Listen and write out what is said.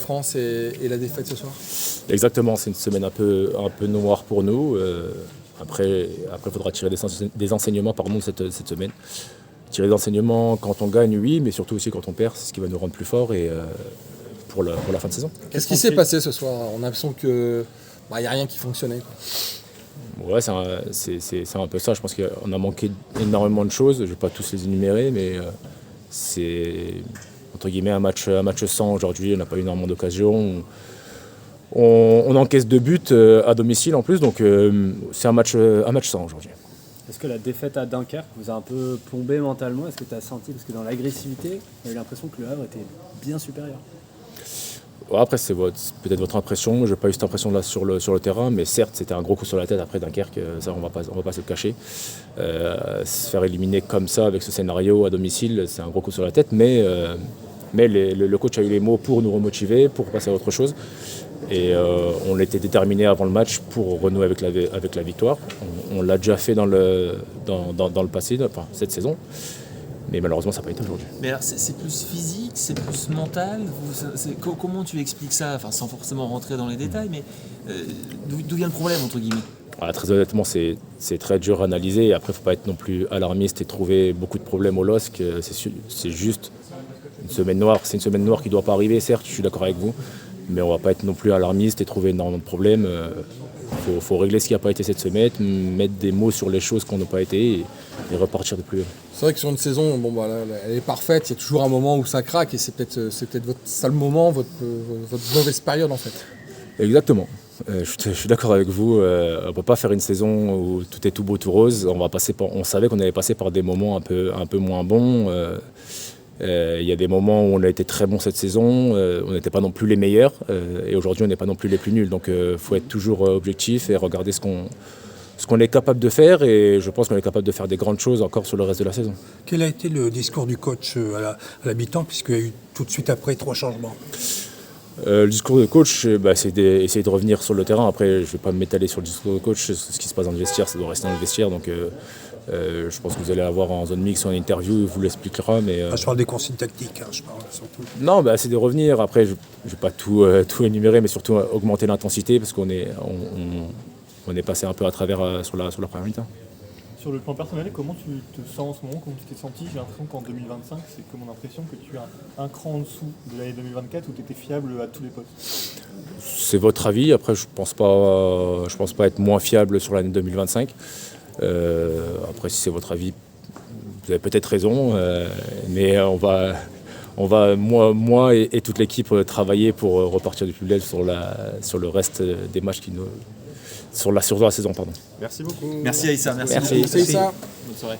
France et la défaite ce soir? Exactement, c'est une semaine un peu noire pour nous. Après, il faudra tirer des enseignements de cette semaine. Tirer des enseignements quand on gagne, oui, mais surtout aussi quand on perd, c'est ce qui va nous rendre plus forts pour la fin de saison. Qu'est-ce qui s'est passé ce soir? On a l'impression que n'y a rien qui fonctionnait, quoi. Ouais, c'est un peu ça. Je pense qu'on a manqué énormément de choses. Je ne vais pas tous les énumérer, mais c'est entre guillemets un match sans aujourd'hui. On n'a pas eu énormément d'occasions. On encaisse 2 buts à domicile en plus, donc c'est un match sans aujourd'hui. Est-ce que la défaite à Dunkerque vous a un peu plombé mentalement? Est-ce que tu as senti, parce que dans l'agressivité, on a eu l'impression que le Havre était bien supérieur? Ouais, après, c'est peut-être votre impression. Je n'ai pas eu cette impression-là sur le terrain, mais certes, c'était un gros coup sur la tête après Dunkerque. Ça, on va pas se le cacher. Se faire éliminer comme ça avec ce scénario à domicile, c'est un gros coup sur la tête, mais le coach a eu les mots pour nous remotiver, pour passer à autre chose. Et on était déterminés avant le match pour renouer avec la victoire. On l'a déjà fait dans le passé, cette saison. Mais malheureusement, ça n'a pas été aujourd'hui. Mais alors, c'est plus physique, c'est plus mental. Comment tu expliques ça, sans forcément rentrer dans les détails, mais d'où vient le problème, entre guillemets? Très honnêtement, c'est très dur à analyser. Après, il ne faut pas être non plus alarmiste et trouver beaucoup de problèmes au LOSC. C'est juste une semaine noire. C'est une semaine noire qui ne doit pas arriver, certes, je suis d'accord avec vous. Mais on ne va pas être non plus alarmiste et trouver énormément de problèmes. Faut régler ce qui n'a pas été cette semaine, mettre des mots sur les choses qui n'ont pas été et repartir de plus haut. C'est vrai que sur une saison, elle est parfaite, il y a toujours un moment où ça craque et c'est peut-être votre sale moment, votre mauvaise période en fait. Exactement. Je suis d'accord avec vous. On ne peut pas faire une saison où tout est tout beau, tout rose. On savait qu'on allait passer par des moments un peu moins bons. Il y a des moments où on a été très bon cette saison, on n'était pas non plus les meilleurs et aujourd'hui on n'est pas non plus les plus nuls. Donc il faut être toujours objectif et regarder ce qu'on est capable de faire et je pense qu'on est capable de faire des grandes choses encore sur le reste de la saison. Quel a été le discours du coach à la mi-temps puisqu'il y a eu tout de suite après 3 changements? Le discours de coach, c'est d'essayer de revenir sur le terrain. Après, je ne vais pas m'étaler sur le discours de coach. Ce qui se passe dans le vestiaire, ça doit rester dans le vestiaire. Donc, je pense que vous allez avoir en zone mixte ou en interview, il vous l'expliquera. Mais, je parle des consignes tactiques, je parle surtout. Non, c'est de revenir. Après, je ne vais pas tout énumérer, mais surtout augmenter l'intensité parce qu'on est passé un peu à travers sur la première mi-temps. Sur le plan personnel, comment tu te sens en ce moment? Comment tu t'es senti? J'ai l'impression qu'en 2025, c'est comme mon impression que tu as un cran en dessous de l'année 2024 où tu étais fiable à tous les postes. C'est votre avis. Après, je pense pas être moins fiable sur l'année 2025. Après, si c'est votre avis, vous avez peut-être raison. Mais on va moi et toute l'équipe travailler pour repartir du plus belle sur le reste des matchs sur la saison. Pardon. Merci beaucoup. Merci Aïssa. Merci. Bonne soirée.